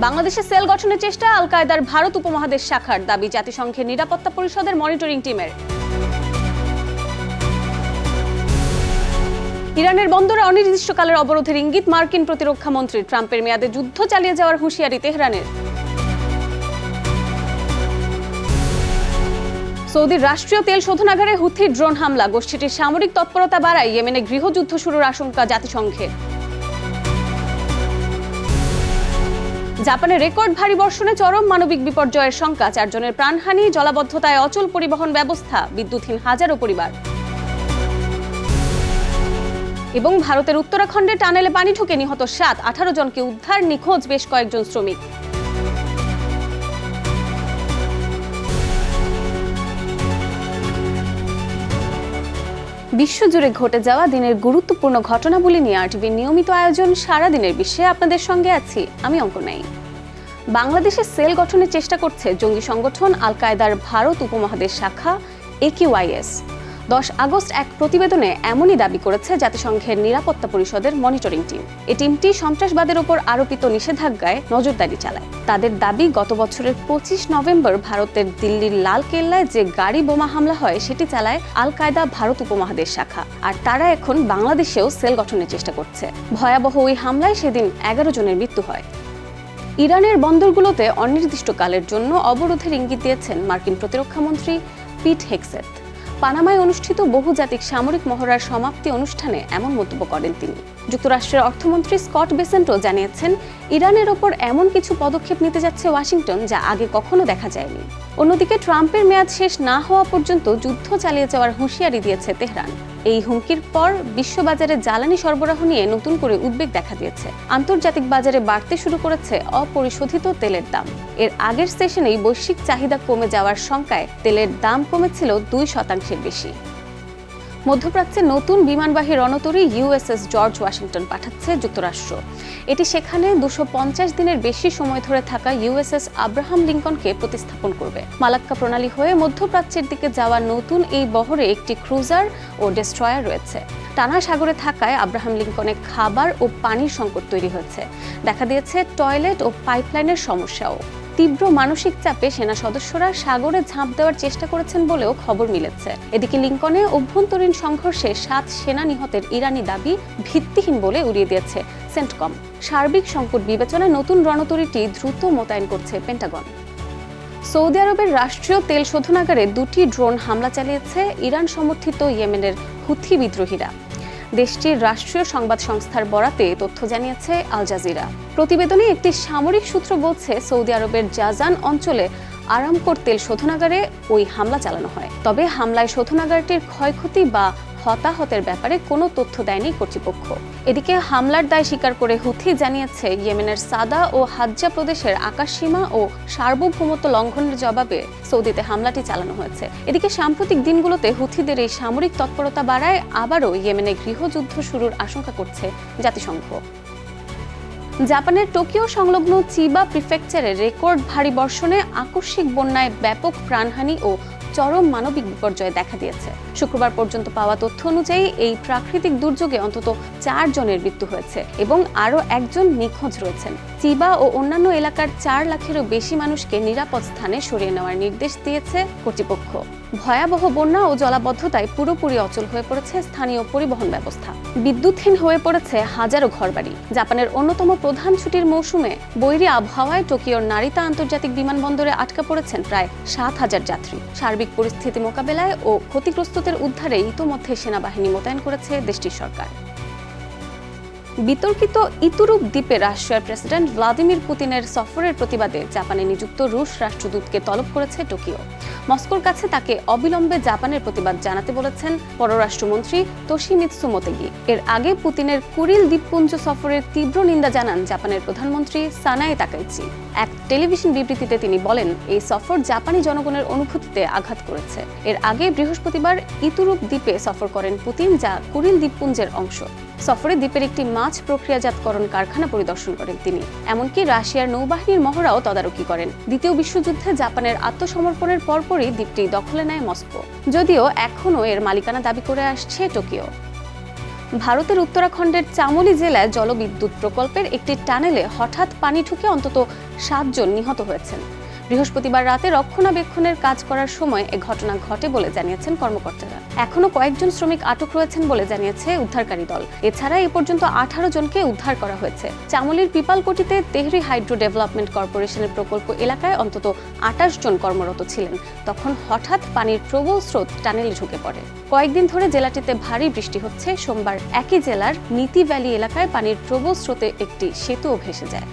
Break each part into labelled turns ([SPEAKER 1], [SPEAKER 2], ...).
[SPEAKER 1] বাংলাদেশে সেল গঠনের চেষ্টা, আল কায়দার ভারত উপমহাদেশ শাখার দাবি জাতিসংঘের নিরাপত্তা পরিষদের মনিটরিং টিমের। ইরানের বন্দরে অনির্দিষ্টকালের অবরোধের ইঙ্গিত মার্কিন প্রতিরক্ষা মন্ত্রী। ট্রাম্পের মেয়াদে যুদ্ধ চালিয়ে যাওয়ার হুঁশিয়ারি তেহরানের। সৌদির রাষ্ট্রীয় তেল শোধনাগারে হুথি ড্রোন হামলা, গোষ্ঠীটির সামরিক তৎপরতা বাড়ায় ইয়েমেনে গৃহযুদ্ধ শুরুর আশঙ্কা জাতিসংঘের। জাপানের রেকর্ড ভারী বর্ষণে চরম মানবিক বিপর্যয়ের শঙ্কা, 4 জনের প্রাণহানি, জলাবদ্ধতায় অচল পরিবহন ব্যবস্থা, বিদ্যুৎহীন হাজারো পরিবার। এবং ভারতের উত্তরাখণ্ডে টানেলে পানি ঢুকে নিহত 7, 18 জনকে উদ্ধার, নিখোঁজ বেশ কয়েকজন শ্রমিক। বিশ্বজুড়ে ঘটে যাওয়া দিনের গুরুত্বপূর্ণ ঘটনাবলী নিয়ে আরটিভির নিয়মিত আয়োজন সারাদিনের বিশ্বে আপনাদের সঙ্গে আছি আমি অঙ্কনাই। বাংলাদেশে সেল গঠনের চেষ্টা করছে জঙ্গি সংগঠন আল কায়দার ভারত উপমহাদেশ শাখা AQIS। 10 আগস্ট এক প্রতিবেদনে এমনই দাবি করেছে জাতিসংঘের নিরাপত্তা পরিষদের মনিটরিং টিম। এই টিমটি সন্ত্রাসবাদের উপর আরোপিত নিষেধাজ্ঞায় নজরদারি চালায়। তাদের দাবি, গত বছরের 25 নভেম্বর ভারতের দিল্লির লাল কেল্লায় যে গাড়ি বোমা হামলা হয় সেটি চালায় আল কায়দা ভারত উপমহাদেশ শাখা, আর তারা এখন বাংলাদেশেও সেল গঠনের চেষ্টা করছে। ভয়াবহ ওই হামলায় সেদিন 11 জনের মৃত্যু হয়। ইরানের বন্দরগুলোতে অনির্দিষ্টকালের জন্য অবরোধের ইঙ্গিত দিয়েছেন মার্কিন প্রতিরক্ষা মন্ত্রী পিট হেগসেথ। পানামায় অনুষ্ঠিত বহুজাতিক সামরিক মহড়ার সমাপ্তি অনুষ্ঠানে এমন মন্তব্য করেন তিনি। যুক্তরাষ্ট্রের অর্থমন্ত্রী স্কট বেসেন্টও জানিয়েছেন, ইরানের ওপর এমন কিছু পদক্ষেপ নিতে যাচ্ছে ওয়াশিংটন যা আগে কখনো দেখা যায়নি। অন্যদিকে ট্রাম্পের মেয়াদ শেষ না হওয়া পর্যন্ত যুদ্ধ চালিয়ে যাওয়ার হুঁশিয়ারি দিয়েছে তেহরান। এই হুমকির পর বিশ্ববাজারে জ্বালানি সরবরাহ নিয়ে নতুন করে উদ্বেগ দেখা দিয়েছে। আন্তর্জাতিক বাজারে বাড়তে শুরু করেছে অপরিশোধিত তেলের দাম। এর আগের সেশনেই বৈশ্বিক চাহিদা কমে যাওয়ার শঙ্কায় তেলের দাম কমেছিল 2% বেশি। মধ্যপ্রাচ্যে নতুন বিমানবাহী রণতরী USS জর্জ ওয়াশিংটন পাঠাচ্ছে যুক্তরাষ্ট্র। এটি সেখানে 250 দিনের বেশি সময় ধরে থাকা USS আব্রাহাম লিঙ্কনকে প্রতিস্থাপন করবে। মালাক্কা প্রণালী হয়ে মধ্যপ্রাচ্যের দিকে যাওয়া নতুন এই বহরে একটি ক্রুজার ও ডেস্ট্রয়ার রয়েছে। টানা সাগরে থাকায় আব্রাহাম লিঙ্কনে খাবার ও পানির সংকট তৈরি হয়েছে। দেখা দিয়েছে টয়লেট ও পাইপলাইনের সমস্যাও। তীব্র মানসিক চাপে সেনা সদস্যরা সাগরে ঝাঁপ দেওয়ার চেষ্টা করেছেন বলেও খবর মিলেছে। এদিকে লিঙ্কনে অভ্যন্তরীণ সংঘর্ষে 7 সেনা নিহতের ইরানি দাবি ভিত্তিহীন বলে উড়িয়ে দিয়েছে সেন্টকম। সার্বিক সংকট বিবেচনায় নতুন রণতরীটি দ্রুত মোতায়েন করছে পেন্টাগন। সৌদি আরবের রাষ্ট্রীয় তেল শোধনাগারে 2টি ড্রোন হামলা চালিয়েছে ইরান সমর্থিত ইয়েমেনের হুথি বিদ্রোহীরা। দেশটির রাষ্ট্রীয় সংবাদ সংস্থার বরাতে তথ্য জানিয়েছে আল জাজিরা। প্রতিবেদনে একটি সামরিক সূত্র বলছে, সৌদি আরবের জাজান অঞ্চলে আরামকোর তেল শোধনাগারে ওই হামলা চালানো হয়। তবে হামলায় শোধনাগারটির ক্ষয়ক্ষতি বা হতাহতের ব্যাপারে কোনো তথ্য দেয়নি কর্তৃপক্ষ। এদিকে হামলার দায় স্বীকার করে হুথি জানিয়েছে, ইয়েমেনের সাদা ও হাজ্জা প্রদেশের আকাশসীমা ও সার্বভৌমত্ব লঙ্ঘনের জবাবে সৌদিতে হামলাটি চালানো হয়েছে। এদিকে সাম্প্রতিক দিনগুলোতে হুথিদের এই সামরিক তৎপরতা বাড়ায় আবারও ইয়েমেনে গৃহযুদ্ধ শুরুর আশঙ্কা করছে জাতিসংঘ। জাপানের টোকিও সংলগ্ন চিবা প্রিফেকচারে রেকর্ড ভারী বর্ষণে আকস্মিক বন্যায় ব্যাপক প্রাণহানি ও চরম মানবিক বিপর্যয় দেখা দিয়েছে। শুক্রবার পর্যন্ত পাওয়া তথ্য অনুযায়ী এই প্রাকৃতিক দুর্যোগে অন্তত 4 জনের মৃত্যু হয়েছে এবং আরও 1 জন নিখোঁজ রয়েছেন। চিবা ও অন্যান্য এলাকার 4 লাখেরও বেশি মানুষকে নিরাপদ স্থানে সরিয়ে নেওয়ার নির্দেশ দিয়েছে কর্তৃপক্ষ। ভয়াবহ বন্যা ও জলাবদ্ধতায় পুরোপুরি অচল হয়ে পড়েছে স্থানীয় পরিবহন ব্যবস্থা। বিদ্যুৎহীন হয়ে পড়েছে হাজারো ঘরবাড়ি। জাপানের অন্যতম প্রধান ছুটির মৌসুমে বৈরী আবহাওয়ায় টোকিওর নারিতা আন্তর্জাতিক বিমানবন্দরে আটকা পড়েছেন প্রায় 7,000 যাত্রী। সার্বিক পরিস্থিতি মোকাবেলায় ও ক্ষতিগ্রস্তদের উদ্ধারে ইতোমধ্যে সেনাবাহিনী মোতায়েন করেছে দেশটির সরকার। বিতর্কিত ইতুরুপ দ্বীপে রাশিয়ার প্রেসিডেন্ট ভ্লাদিমির পুতিনের সফরের প্রতিবাদে জাপানে নিযুক্ত রুশ রাষ্ট্রদূতকে তলব করেছে টোকিও। মস্কোর কাছে তাকে অবিলম্বে জাপানের প্রতিবাদ জানাতে বলেছেন পররাষ্ট্রমন্ত্রী তোশিমিৎসু মোতেগি। এর আগে পুতিনের কুরিল দ্বীপপুঞ্জ সফরের তীব্র নিন্দা জানান জাপানের প্রধানমন্ত্রী সানায়ে তাকাইচি। এক টেলিভিশন বিবৃতিতে তিনি বলেন, এই সফর জাপানি জনগণের অনুভূতিতে আঘাত করেছে। এর আগে বৃহস্পতিবার ইতুরুপ দ্বীপে সফর করেন পুতিন, যা কুরিল দ্বীপপুঞ্জের অংশ। সফরে দ্বীপের একটি মাছ প্রক্রিয়াজাতকরণ কারখানা পরিদর্শন করেন তিনি। এমনকি রাশিয়ার নৌবাহিনীর মহড়াও তদারকি করেন। দ্বিতীয় বিশ্বযুদ্ধে জাপানের আত্মসমর্পণের পরপরই দ্বীপটি দখলে নেয় মস্কো, যদিও এখনও এর মালিকানা দাবি করে আসছে টোকিও। ভারতের উত্তরাখণ্ডের চামোলি জেলায় জলবিদ্যুৎ প্রকল্পের একটি টানেলে হঠাৎ পানি ঢুকে অন্তত 7 জন নিহত হয়েছেন। বৃহস্পতিবার রাতে রক্ষণাবেক্ষণের কাজ করার সময় এ ঘটনা ঘটে বলে জানিয়েছেন কর্মকর্তারা। এখনো কয়েকজন শ্রমিক আটক রয়েছেন বলে জানিয়েছে উদ্ধারকারী দল। এছাড়া এ পর্যন্ত 18 জনকে উদ্ধার করা হয়েছে। চামোলির পিপালকোটিতে তেহরি হাইড্রো ডেভেলপমেন্ট কর্পোরেশনের প্রকল্প এলাকায় অন্তত 28 জন কর্মরত ছিলেন। তখন হঠাৎ পানির প্রবল স্রোত টানেলে ঢুকে পড়ে। কয়েকদিন ধরে জেলাটিতে ভারী বৃষ্টি হচ্ছে। সোমবার একই জেলার নীতি ভ্যালি এলাকায় পানির প্রবল স্রোতে একটি সেতুও ভেসে যায়।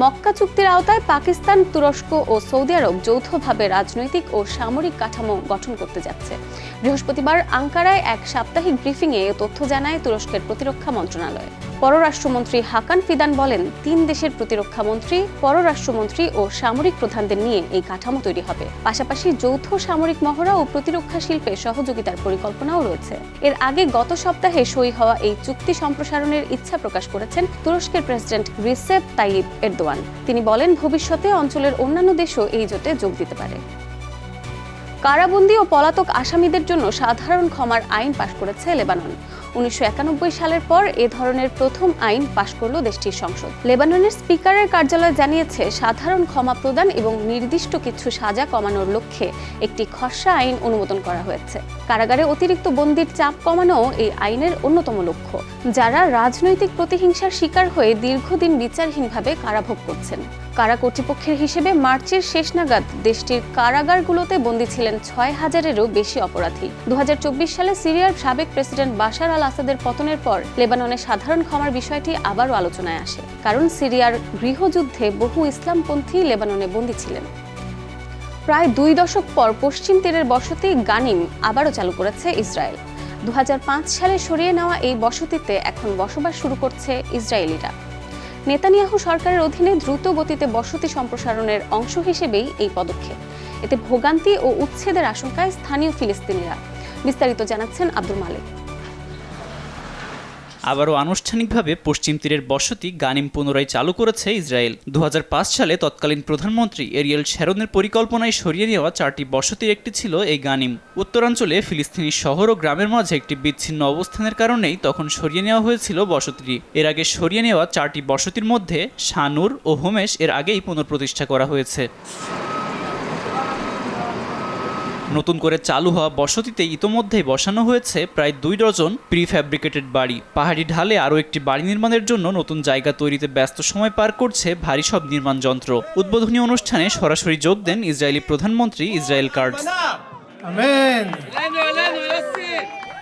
[SPEAKER 1] মক্কা চুক্তির আওতায় পাকিস্তান, তুরস্ক ও সৌদি আরব যৌথভাবে রাজনৈতিক ও সামরিক কাঠামো গঠন করতে যাচ্ছে। বৃহস্পতিবার আঙ্কারায় এক সাপ্তাহিক ব্রিফিংয়ে এ তথ্য জানায় তুরস্কের প্রতিরক্ষা মন্ত্রণালয়। পররাষ্ট্রমন্ত্রী হাকান ফিদান বলেন, 3 দেশের প্রতিরক্ষামন্ত্রী, পররাষ্ট্রমন্ত্রী ও সামরিক প্রধানদের নিয়ে এই কাঠামো তৈরি হবে। পাশাপাশি যৌথ সামরিক মহড়া ও প্রতিরক্ষা শিল্পে সহযোগিতার পরিকল্পনাও রয়েছে। এর আগে গত সপ্তাহে সই হওয়া এই চুক্তি সম্প্রসারণের ইচ্ছা প্রকাশ করেছেন তুরস্কের প্রেসিডেন্ট রিসেপ তাইয়িপ এরদোয়ান। তিনি বলেন, ভবিষ্যতে অঞ্চলের অন্যান্য দেশও এই জোটে যোগ দিতে পারে। কারাবন্দী ও পলাতক আসামিদের জন্য সাধারণ ক্ষমার আইন পাশ করেছে লেবানন। 1991 সালের পর এ ধরনের প্রথম আইন পাশ করল দেশটির সংসদ। লেবাননের স্পিকারের কার্যালয় জানিয়েছে, সাধারণ ক্ষমা প্রদান এবং নির্দিষ্ট কিছু সাজা কমানোর লক্ষ্যে একটি খসড়া আইন অনুমোদন করা হয়েছে। কারাগারে অতিরিক্ত বন্দির চাপ কমানো এই আইনের অন্যতম লক্ষ্য, যারা রাজনৈতিক প্রতিহিংসার শিকার হয়ে দীর্ঘদিন বিচারহীনভাবে কারাভোগ করছেন। কারা কর্তৃপক্ষের হিসেবে মার্চের শেষ নাগাদ দেশটির কারাগারগুলোতে বন্দী ছিলেন 6000-এরও বেশি অপরাধী। 2024 সালে সিরিয়ার সাবেক প্রেসিডেন্ট বাশার আল আসাদের পতনের পর লেবাননে সাধারণ ক্ষমার বিষয়টি আবারও আলোচনায় আসে, কারণ সিরিয়ার গৃহযুদ্ধে বহু ইসলামপন্থী লেবাননে বন্দী ছিলেন। প্রায় 2 দশক পর পশ্চিম তীরের বসতি গানিম আবারও চালু করেছে ইসরায়েল। 2005 সালে সরিয়ে নেওয়া এই বসতিতে এখন বসবাস শুরু করছে ইসরায়েলিরা। নেতানিয়াহু সরকারের অধীনে দ্রুত গতিতে বসতি সম্প্রসারণের অংশ হিসেবেই এই পদক্ষেপ। এতে ভোগান্তি ও উচ্ছেদের আশঙ্কায় স্থানীয় ফিলিস্তিনিরা। বিস্তারিত জানাচ্ছেন আব্দুল মালিক।
[SPEAKER 2] আবারও আনুষ্ঠানিকভাবে পশ্চিম তীরের বসতি গানিম পুনরায় চালু করেছে ইসরায়েল। 2005 সালে তৎকালীন প্রধানমন্ত্রী এরিয়েল শ্যারনের পরিকল্পনায় সরিয়ে নেওয়া 4টি বসতির একটি ছিল এই গানিম। উত্তরাঞ্চলে ফিলিস্তিনি শহর ও গ্রামের মাঝে একটি বিচ্ছিন্ন অবস্থানের কারণেই তখন সরিয়ে নেওয়া হয়েছিল বসতিটি। এর আগে সরিয়ে নেওয়া 4টি বসতির মধ্যে শানুর ও হোমেশ এর আগেই পুনঃপ্রতিষ্ঠা করা হয়েছে। নতুন করে চালু হওয়া বসতিতে ইতোমধ্যেই বসানো হয়েছে প্রায় 2 ডজন প্রিফ্যাব্রিকেটেড বাড়ি। পাহাড়ি ঢালে আরও একটি বাড়ি নির্মাণের জন্য নতুন জায়গা তৈরিতে ব্যস্ত সময় পার করছে ভারী সব নির্মাণ যন্ত্র। উদ্বোধনী অনুষ্ঠানে সরাসরি যোগ দেন ইসরায়েলি প্রধানমন্ত্রী ইসরায়েল কাটজ।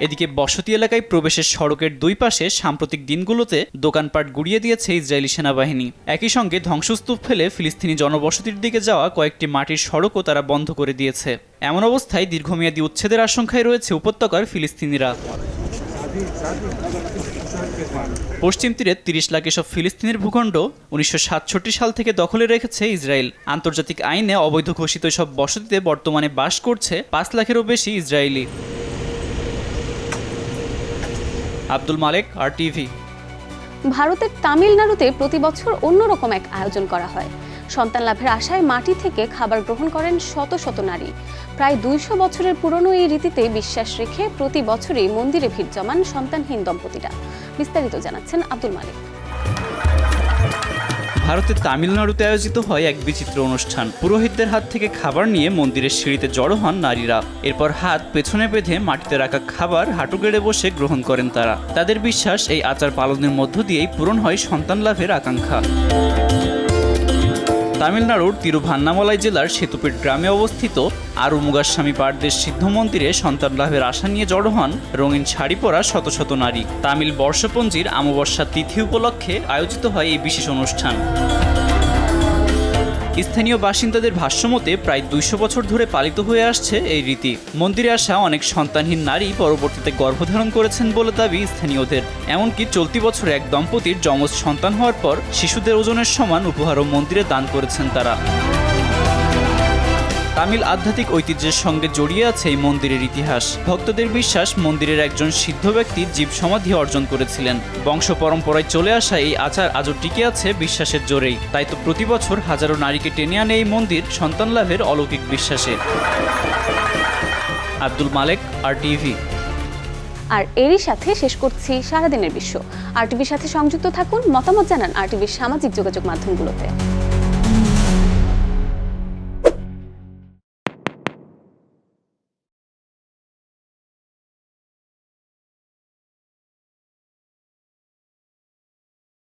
[SPEAKER 2] এদিকে বসতি এলাকায় প্রবেশের সড়কের 2 পাশে সাম্প্রতিক দিনগুলোতে দোকানপাট গুড়িয়ে দিয়েছে ইসরায়েলি সেনাবাহিনী। একই সঙ্গে ধ্বংসস্তূপ ফেলে ফিলিস্তিনি জনবসতির দিকে যাওয়া কয়েকটি মাটির সড়কও তারা বন্ধ করে দিয়েছে। এমন অবস্থায় দীর্ঘমেয়াদী উচ্ছেদের আশঙ্কায় রয়েছে উপত্যকার ফিলিস্তিনিরা। পশ্চিম তীরে 30 লাখ এসব ফিলিস্তিনের ভূখণ্ড 1967 সাল থেকে দখলে রেখেছে ইসরায়েল। আন্তর্জাতিক আইনে অবৈধ ঘোষিত এসব বসতিতে বর্তমানে বাস করছে 5 লাখেরও বেশি ইসরায়েলি। আব্দুল মালিক, RTV।
[SPEAKER 1] ভারতের তামিলনাড়ুতে প্রতি বছর অন্যরকম এক আয়োজন করা হয়। সন্তান লাভের আশায় মাটি থেকে খাবার গ্রহণ করেন শত শত নারী। প্রায় 200 বছরের পুরনো এই রীতিতে বিশ্বাস রেখে প্রতি বছরই মন্দিরে ভিড় জমান সন্তানহীন দম্পতিরা। বিস্তারিত জানাচ্ছেন আব্দুল মালিক।
[SPEAKER 2] ভারতের তামিলনাড়ুতে আয়োজিত হয় এক বিচিত্র অনুষ্ঠান। পুরোহিতদের হাত থেকে খাবার নিয়ে মন্দিরের সিঁড়িতে জড়ো হন নারীরা। এরপর হাত পেছনে বেঁধে মাটিতে রাখা খাবার হাঁটু গেড়ে বসে গ্রহণ করেন তারা। তাদের বিশ্বাস, এই আচার পালনের মধ্য দিয়েই পূরণ হয় সন্তান লাভের আকাঙ্ক্ষা। তামিলনাড়ুর তিরুভান্নামালাই জেলার সেতুপেট গ্রামে অবস্থিত আরুমুগাস্বামী পারদেশ সিদ্ধ মন্দিরে সন্তান লাভের আশা নিয়ে জড়ো হন রঙিন শাড়ি পরা শত শত নারী। তামিল বর্ষপঞ্জির অমাবস্যা তিথি উপলক্ষে আয়োজিত হয় এই বিশেষ অনুষ্ঠান। স্থানীয় বাসিন্দাদের ভাষ্যমতে প্রায় 200 বছর ধরে পালিত হয়ে আসছে এই রীতি। মন্দিরে আসা অনেক সন্তানহীন নারী পরবর্তীতে গর্ভধারণ করেছেন বলে দাবি স্থানীয়দের। এমনকি চলতি বছর এক দম্পতির যমজ সন্তান হওয়ার পর শিশুদের ওজনের সমান উপহারও মন্দিরে দান করেছেন তারা। তামিল আধ্যাত্মিক ঐতিহ্যের সঙ্গে জড়িয়ে আছে এই মন্দিরের ইতিহাস। ভক্তদের বিশ্বাস, মন্দিরের একজন সিদ্ধ ব্যক্তি জীব সমাধি অর্জন করেছিলেন। বংশ পরম্পরায় চলে আসা এই আচার আজও টিকে আছে বিশ্বাসের জোরেই। তাই তো প্রতি বছর হাজারো নারীকে টেনে আনে এই মন্দির সন্তান লাভের অলৌকিক বিশ্বাসে। আব্দুল মালিক, RTV।
[SPEAKER 1] আর এরই সাথে শেষ করছি সারাদিনের বিশ্ব। আরটিভির সাথে সংযুক্ত থাকুন, মতামত জানান আরটিভির সামাজিক যোগাযোগ মাধ্যমগুলোতে।